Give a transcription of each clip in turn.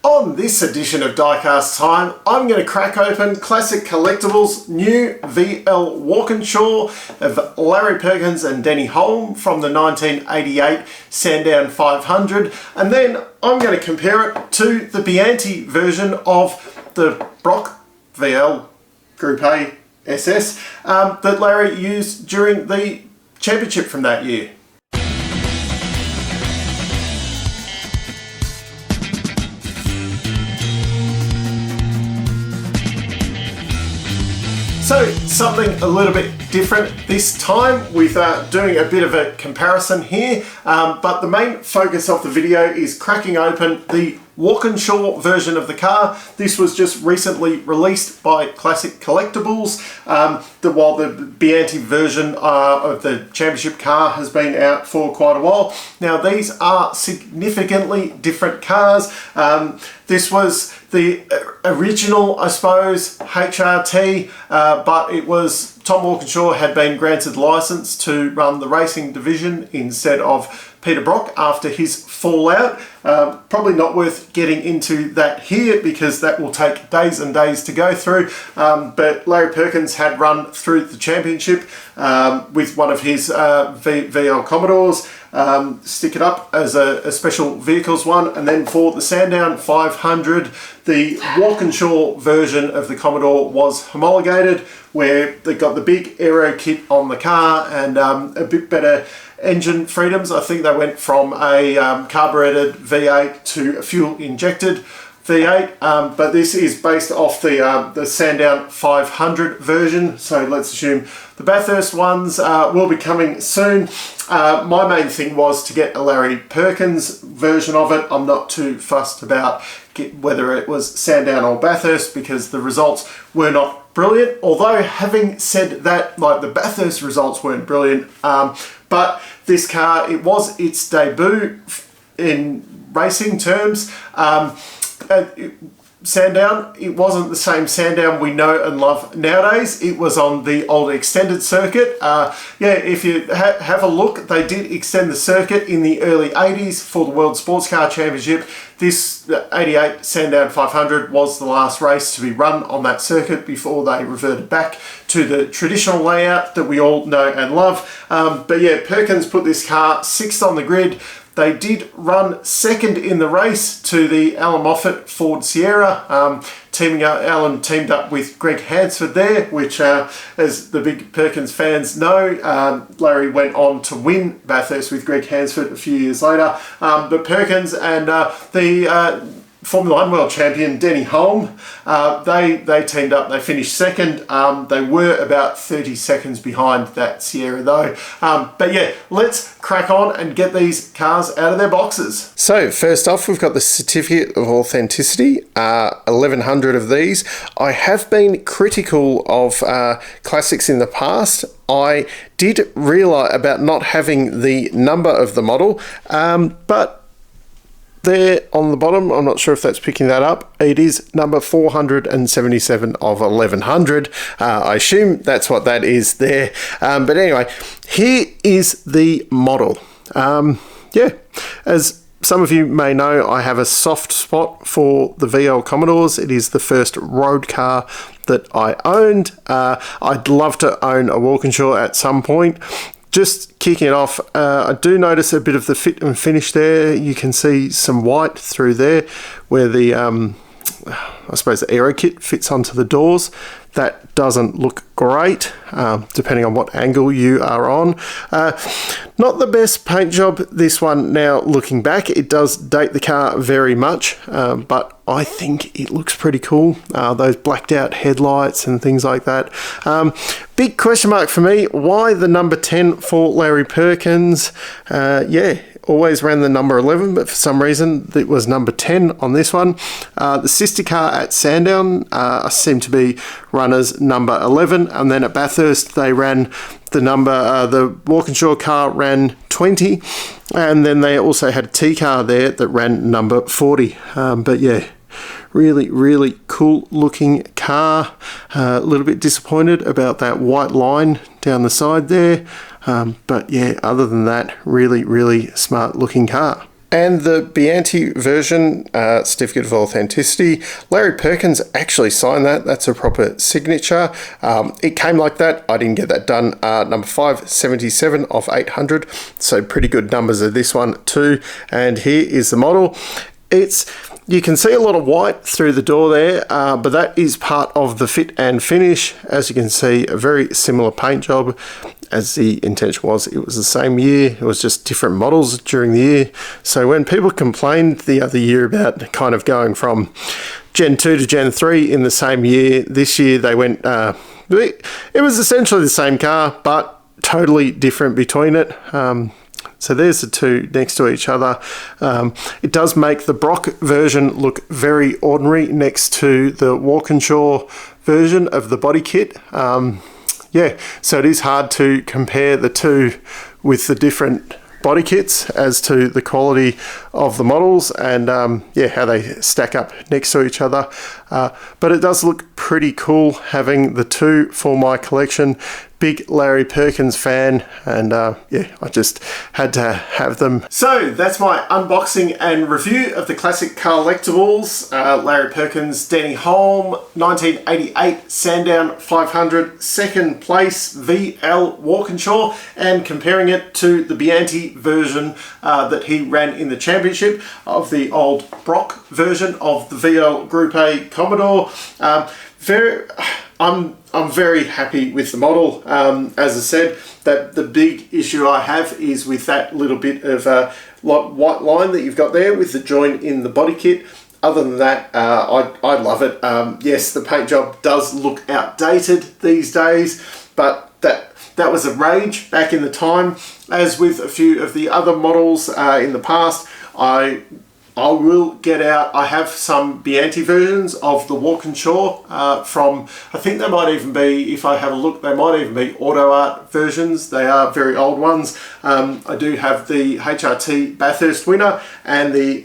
On this edition of Diecast Time, I'm going to crack open Classic Collectibles' new VL Walkinshaw of Larry Perkins and Denny Hulme from the 1988 Sandown 500, and then I'm going to compare it to the Biante version of the Brock VL Group A SS that Larry used during the championship from that year. So something a little bit different this time with doing a bit of a comparison here, but the main focus of the video is cracking open the Walkinshaw version of the car. This was just recently released by Classic Collectibles, while the Biante version of the championship car has been out for quite a while. Now these are significantly different cars. This was the original, I suppose, HRT, but it was Tom Walkinshaw had been granted license to run the racing division instead of Peter Brock after his fallout. Probably not worth getting into that here because that will take days and days to go through, but Larry Perkins had run through the championship with one of his VL Commodores, stick it up as a special vehicles one, and then for the Sandown 500 the Walkinshaw version of the Commodore was homologated, where they got the big aero kit on the car and a bit better engine freedoms. I think they went from a carbureted V8 to a fuel injected V8, but this is based off the Sandown 500 version, so let's assume the Bathurst ones will be coming soon. My main thing was to get a Larry Perkins version of it. I'm not too fussed about whether it was Sandown or Bathurst because the results were not brilliant, although having said that, like, the Bathurst results weren't brilliant, but this car, it was its debut in racing terms. Sandown, it wasn't the same Sandown we know and love nowadays. It was on the old extended circuit. Yeah, if you have a look, they did extend the circuit in the early 80s for the World Sports Car Championship. This 88 Sandown 500 was the last race to be run on that circuit before they reverted back to the traditional layout that we all know and love. But yeah, Perkins put this car 6th on the grid. They did run 2nd in the race to the Alan Moffat Ford Sierra. Alan teamed up with Greg Hansford there, which, as the big Perkins fans know, Larry went on to win Bathurst with Greg Hansford a few years later. But Perkins and the Formula 1 World Champion Denny Hulme, they teamed up, they finished 2nd. They were about 30 seconds behind that Sierra though. But yeah, let's crack on and get these cars out of their boxes. So first off, we've got the Certificate of Authenticity, 1100 of these. I have been critical of classics in the past. I did realise about not having the number of the model, but there on the bottom, I'm not sure if that's picking that up, it is number 477 of 1100. I assume that's what that is there. But anyway, here is the model. Yeah, as some of you may know, I have a soft spot for the VL Commodores. It is the first road car that I owned. I'd love to own a Walkinshaw at some point. Just kicking it off, I do notice a bit of the fit and finish there. You can see some white through there where the, I suppose the aero kit fits onto the doors. That doesn't look great, depending on what angle you are on. Not the best paint job, this one now looking back. It does date the car very much, but I think it looks pretty cool. Those blacked out headlights and things like that. Big question mark for me, why the number 10 for Larry Perkins? Yeah, always ran the number 11, but for some reason it was number 10 on this one. The sister car at Sandown seemed to be run as number 11, and then at Bathurst they ran the number, the Walkinshaw car ran 20, and then they also had a T car there that ran number 40. But yeah, really cool looking car. A little bit disappointed about that white line down the side there, but yeah, other than that, really smart looking car. And the Biante version, certificate of authenticity, Larry Perkins actually signed that. That's a proper signature. It came like that. I didn't get that done. Number 577 of 800. So pretty good numbers of this one too. And here is the model. You can see a lot of white through the door there, but that is part of the fit and finish. As you can see, a very similar paint job, as the intention was. It was the same year, it was just different models during the year. So when people complained the other year about kind of going from Gen 2 to Gen 3 in the same year, this year they went, it was essentially the same car, but totally different between it. So there's the two next to each other. It does make the Brock version look very ordinary next to the Walkinshaw version of the body kit. Yeah, so it is hard to compare the two with the different body kits as to the quality of the models and yeah, how they stack up next to each other. But it does look pretty cool having the two for my collection. Big Larry Perkins fan, and yeah, I just had to have them. So that's my unboxing and review of the classic Carlectables. Larry Perkins, Denny Hulme, 1988 Sandown 500, second place VL Walkinshaw, and comparing it to the Biante version that he ran in the championship of the old Brock version of the VL Group A Commodore. I'm very happy with the model. As I said, that the big issue I have is with that little bit of white line that you've got there with the join in the body kit. Other than that, I love it. Yes, the paint job does look outdated these days, but that was a rage back in the time. As with a few of the other models in the past, I will get out. I have some Biante versions of the Walkinshaw from, I think they might even be, if I have a look, they might even be auto art versions. They are very old ones. I do have the HRT Bathurst winner and the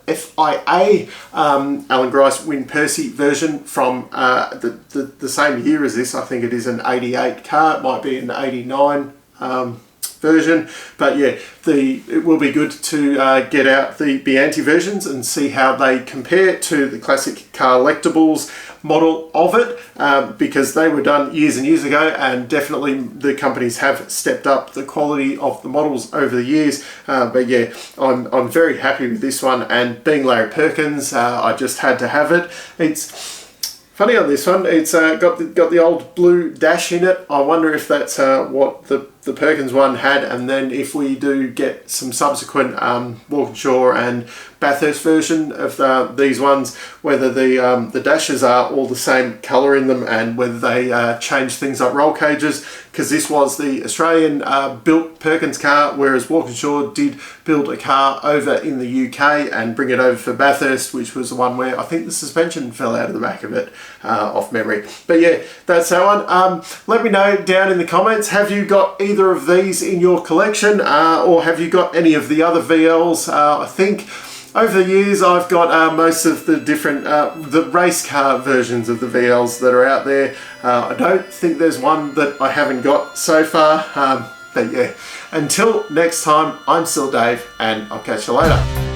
FIA Alan Grice Win Percy version from the same year as this. I think it is an 88 car. It might be an 89 version, but yeah, it will be good to get out the Biante versions and see how they compare to the classic Carlectables model of it, because they were done years and years ago, and definitely the companies have stepped up the quality of the models over the years. But yeah, I'm very happy with this one, and being Larry Perkins, I just had to have it. It's funny on this one, it's got the old blue dash in it. I wonder if that's what the Perkins one had, and then if we do get some subsequent Walkinshaw and Bathurst version of these ones, whether the dashes are all the same colour in them and whether they change things like roll cages, because this was the Australian built Perkins car, whereas Walkinshaw did build a car over in the UK and bring it over for Bathurst, which was the one where I think the suspension fell out of the back of it, off memory. But yeah, that's that one. Let me know down in the comments, have you got either of these in your collection, or have you got any of the other VLs? I think over the years I've got most of the different the race car versions of the VLs that are out there. I don't think there's one that I haven't got so far, but yeah, until next time, I'm still Dave, and I'll catch you later.